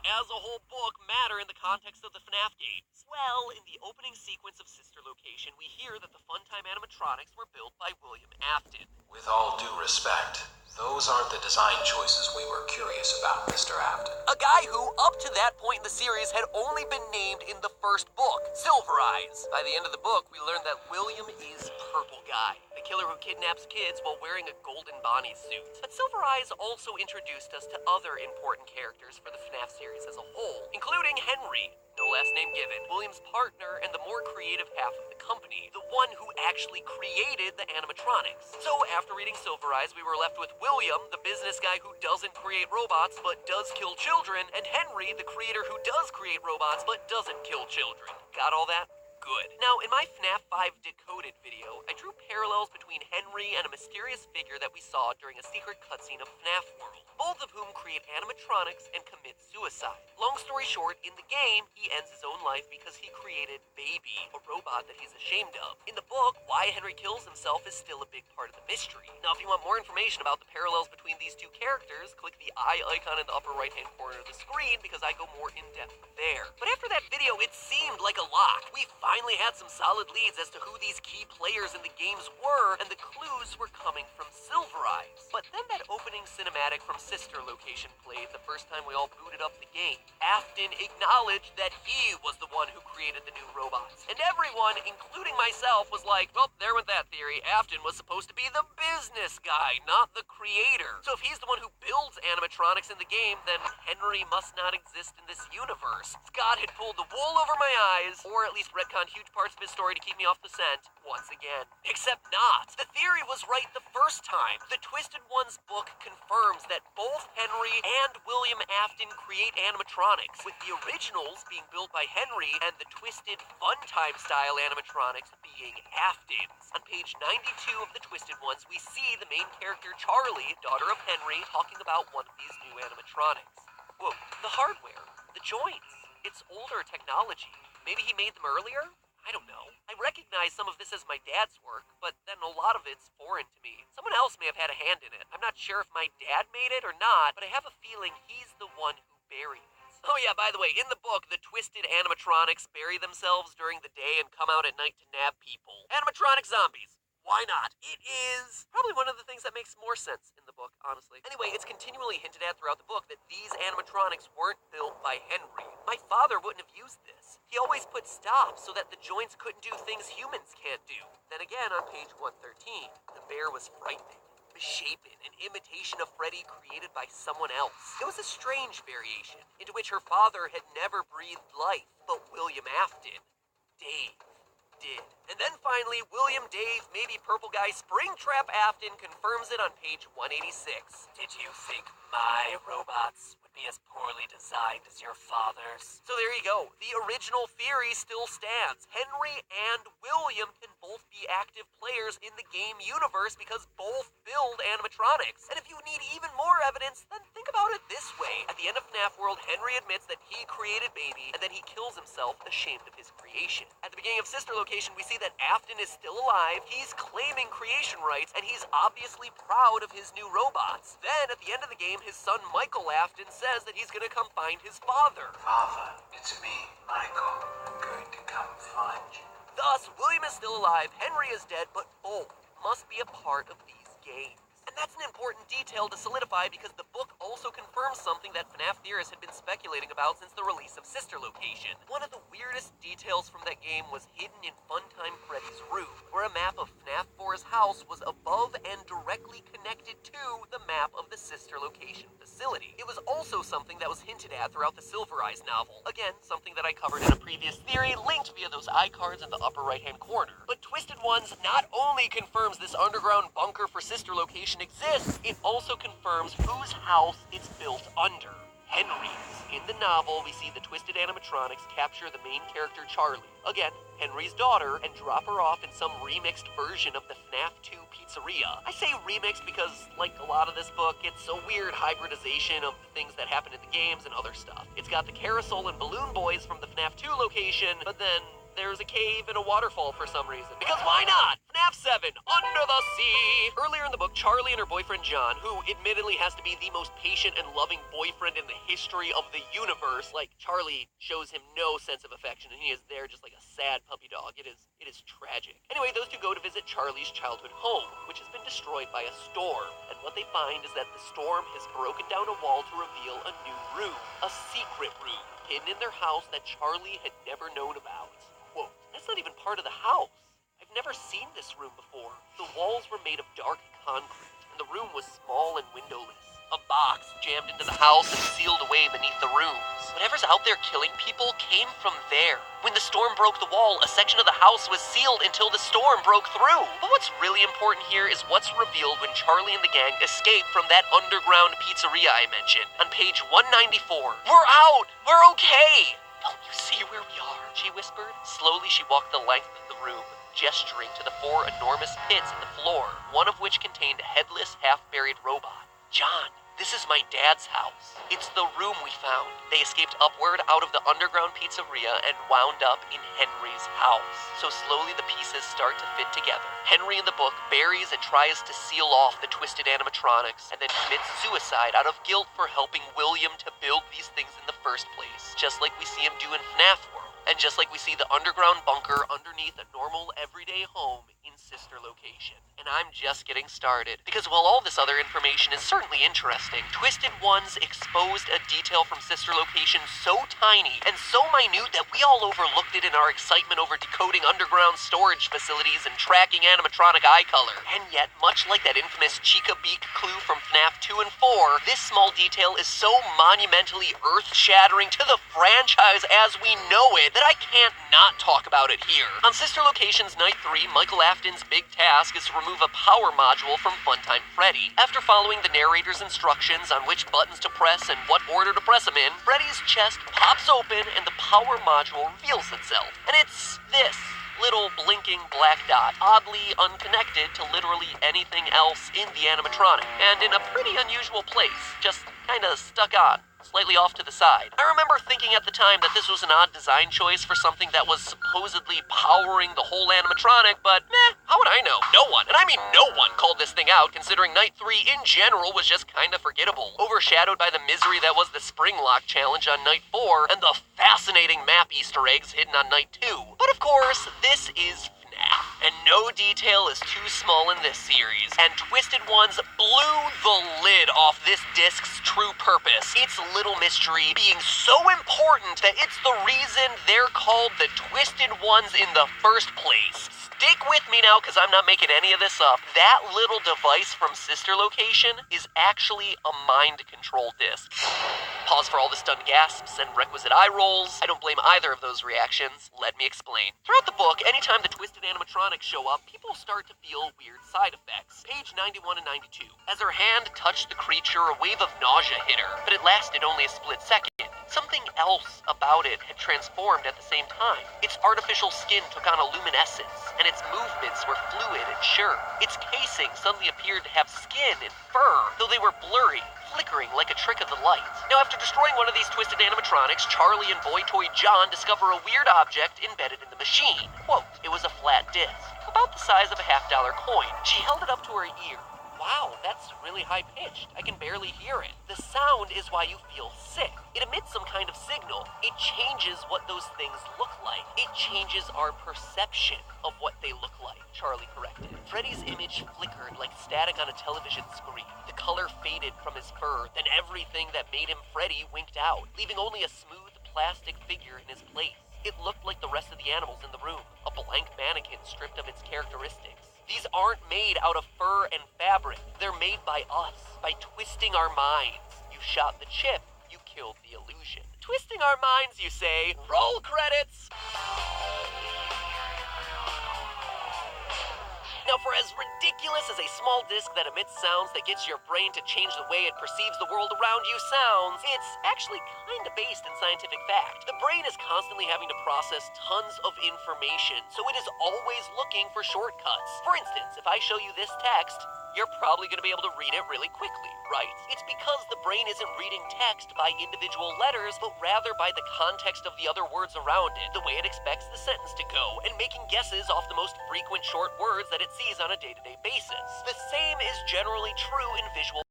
as a whole book matter in the context of the FNaF games? Well, in the opening sequence of Sister Location, we hear that the Funtime animatronics were built by William Afton. With all due respect, those aren't the design choices we were curious about, Mr. Afton. A guy who, up to that point in the series, had only been named in the first book, Silver Eyes. By the end of the book, we learn that William is Purple Guy, the killer who kidnaps kids while wearing a golden Bonnie suit. But Silver Eyes also introduced us to other important characters for the FNaF series as a whole, including Henry, no last name given, William's partner and the more creative half of the company, the one who actually created the animatronics. So after reading Silver Eyes, we were left with William, the business guy who doesn't create robots but does kill children, and Henry, the creator who does create robots but doesn't kill children. Got all that? Good. Now, in my FNaF 5 Decoded video, I drew parallels between Henry and a mysterious figure that we saw during a secret cutscene of FNaF World, both of whom create animatronics and commit suicide. Long story short, in the game, he ends his own life because he created Baby, a robot that he's ashamed of. In the book, why Henry kills himself is still a big part of the mystery. Now, if you want more information about the parallels between these two characters, click the eye icon in the upper right-hand corner of the screen because I go more in-depth there. But after that video, it seemed like a lock. We finally had some solid leads as to who these key players in the games were, and the clues were coming from Silver Eyes. But then that opening cinematic from Sister Location played the first time we all booted up the game. Afton acknowledged that he was the one who created the new robots. And everyone, including myself, was like, well, there went that theory. Afton was supposed to be the business guy, not the creator. So if he's the one who builds animatronics in the game, then Henry must not exist in this universe. Scott had pulled the wool over my eyes, or at least retconned huge parts of his story to keep me off the scent once again. Except not. The theory was right the first time. The Twisted Ones book confirms that both Henry and William Afton create animatronics, with the originals being built by Henry and the Twisted Funtime style animatronics being Afton's. On page 92 of the Twisted Ones, we see the main character Charlie, daughter of Henry, talking about one of these new animatronics. Whoa, the hardware, the joints, it's older technology. Maybe he made them earlier? I don't know. I recognize some of this as my dad's work, but then a lot of it's foreign to me. Someone else may have had a hand in it. I'm not sure if my dad made it or not, but I have a feeling he's the one who buried it. Oh yeah, by the way, in the book, the twisted animatronics bury themselves during the day and come out at night to nab people. Animatronic zombies. Why not? It is probably one of the things that makes more sense in the book, honestly. Anyway, it's continually hinted at throughout the book that these animatronics weren't built by Henry. My father wouldn't have used this. He always put stops so that the joints couldn't do things humans can't do. Then again, on page 113, the bear was frightening, misshapen, an imitation of Freddy created by someone else. It was a strange variation, into which her father had never breathed life, but William Afton, Dave, did. And then finally, William Dave, maybe Purple Guy, Springtrap Afton confirms it on page 186. Did you think my robots would be as poorly designed as your father's? So there you go. The original theory still stands. Henry and William can both be active players in the game universe because both build animatronics. And if you need even more evidence, then think about it this way. At the end of FNaF World, Henry admits that he created Baby, and then he kills himself ashamed of his creation. At the beginning of Sister Location, we see that Afton is still alive, he's claiming creation rights, and he's obviously proud of his new robots. Then, at the end of the game, his son Michael Afton says that he's gonna come find his father. Father, it's me, Michael. I'm going to come find you. Thus, William is still alive, Henry is dead, but both must be a part of these games. And that's an important detail to solidify because the book also confirms something that FNaF theorists had been speculating about since the release of Sister Location. One of the weirdest details from that game was hidden in Funtime Freddy's roof, where a map of FNaF 4's house was above and directly connected to the map of the Sister Location facility. It was also something that was hinted at throughout the Silver Eyes novel. Again, something that I covered in a previous theory, linked via those iCards in the upper right-hand corner. But Twisted Ones not only confirms this underground bunker for Sister Location exists, it also confirms whose house it's built under. Henry's. In the novel, we see the twisted animatronics capture the main character Charlie, again, Henry's daughter, and drop her off in some remixed version of the FNaF 2 pizzeria. I say remixed because, like a lot of this book, it's a weird hybridization of the things that happen in the games and other stuff. It's got the Carousel and Balloon Boys from the FNaF 2 location, but then there's a cave and a waterfall for some reason. Because why not? FNaF 7, Under the Sea! Earlier in the book, Charlie and her boyfriend John, who admittedly has to be the most patient and loving boyfriend in the history of the universe, like, Charlie shows him no sense of affection, and he is there just like a sad puppy dog. It is tragic. Anyway, those two go to visit Charlie's childhood home, which has been destroyed by a storm, and what they find is that the storm has broken down a wall to reveal a new room, a secret room, hidden in their house that Charlie had never known about. Whoa, that's not even part of the house. I've never seen this room before. The walls were made of dark concrete, and the room was small and windowless. A box jammed into the house and sealed away beneath the rooms. Whatever's out there killing people came from there. When the storm broke the wall, a section of the house was sealed until the storm broke through. But what's really important here is what's revealed when Charlie and the gang escape from that underground pizzeria I mentioned. On page 194, "We're out! We're okay! Don't you see where we are?" she whispered. Slowly she walked the length of the room, gesturing to the 4 enormous pits in the floor, one of which contained a headless, half-buried robot. "John, this is my dad's house. It's the room we found." They escaped upward out of the underground pizzeria and wound up in Henry's house. So slowly the pieces start to fit together. Henry in the book buries and tries to seal off the twisted animatronics and then commits suicide out of guilt for helping William to build these things in the first place, just like we see him do in FNaF World. And just like we see the underground bunker underneath a normal, everyday home in Sister Location. And I'm just getting started, because while all this other information is certainly interesting, Twisted Ones exposed a detail from Sister Location so tiny and so minute that we all overlooked it in our excitement over decoding underground storage facilities and tracking animatronic eye color. And yet, much like that infamous Chica Beak clue from FNaF 2 and 4, this small detail is so monumentally earth-shattering to the franchise as we know it that I can't not talk about it here. On Sister Location's Night 3, Michael Afton's big task is to remove a power module from Funtime Freddy. After following the narrator's instructions on which buttons to press and what order to press them in, Freddy's chest pops open and the power module reveals itself. And it's this little blinking black dot, oddly unconnected to literally anything else in the animatronic, and in a pretty unusual place, just kinda stuck on, slightly off to the side. I remember thinking at the time that this was an odd design choice for something that was supposedly powering the whole animatronic, but how would I know? No one, and I mean no one, called this thing out, considering Night 3 in general was just kinda forgettable, overshadowed by the misery that was the Spring Lock challenge on Night 4 and the fascinating map Easter eggs hidden on Night 2. But of course, this is FNaF, and no detail is too small in this series, and Twisted Ones blew the lid off this disc's true purpose. Its little mystery being so important that it's the reason they're called the Twisted Ones in the first place. Stick with me now, because I'm not making any of this up. That little device from Sister Location is actually a mind control disc. Pause for all the stunned gasps and requisite eye rolls. I don't blame either of those reactions. Let me explain. Throughout the book, anytime the twisted animatronics show up, people start to feel weird side effects. Page 91 and 92. As her hand touched the creature, a wave of nausea hit her, but it lasted only a split second. Something else about it had transformed at the same time. Its artificial skin took on a luminescence, and its movements were fluid and sure. Its casing suddenly appeared to have skin and fur, though they were blurry, flickering like a trick of the light. Now, after destroying one of these twisted animatronics, Charlie and boy toy John discover a weird object embedded in the machine. Quote, it was a flat disc, about the size of a $50 coin. She held it up to her ear. Wow, that's really high-pitched. I can barely hear it. The sound is why you feel sick. It emits some kind of signal. It changes what those things look like. It changes our perception of what they look like, Charlie corrected. Freddy's image flickered like static on a television screen. The color faded from his fur, then everything that made him Freddy winked out, leaving only a smooth plastic figure in his place. It looked like the rest of the animals in the room, a blank mannequin stripped of its characteristics. These aren't made out of fur and fabric. They're made by us, by twisting our minds. You shot the chip, you killed the illusion. Twisting our minds, you say? Roll credits! Now, for as ridiculous as a small disc that emits sounds that gets your brain to change the way it perceives the world around you sounds, it's actually kind of based in scientific fact. The brain is constantly having to process tons of information, so it is always looking for shortcuts. For instance, if I show you this text, you're probably going to be able to read it really quickly, right? It's because the brain isn't reading text by individual letters, but rather by the context of the other words around it, the way it expects the sentence to go, and making guesses off the most frequent short words that it sees on a day-to-day basis. The same is generally true in visual